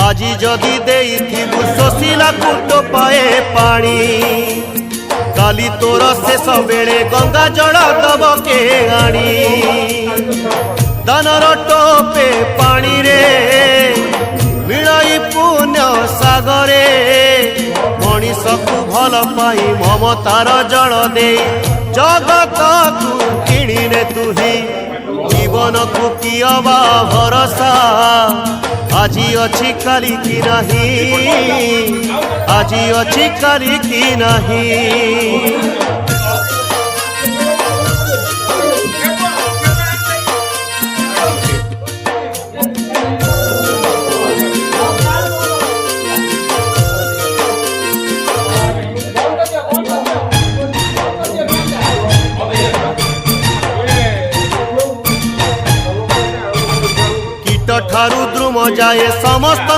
আজি যদি দেইথিবু শোষিলা কুটো পায়ে পানি কালি তোর শেষ বেড়ে গঙ্গা জল দব কে আনি দানর টোপে পানি রে মিলাই পুণ্য সাগরে মଣିষকু ভাল পাই মমতার জল দে জগতকু কিଣିনে তুহি জীবনকু কি অবা ভরসা আজি অছি কালি কি নাহি আজি অছি কালি কি নাহি ठारू द्रुम जाए समस्त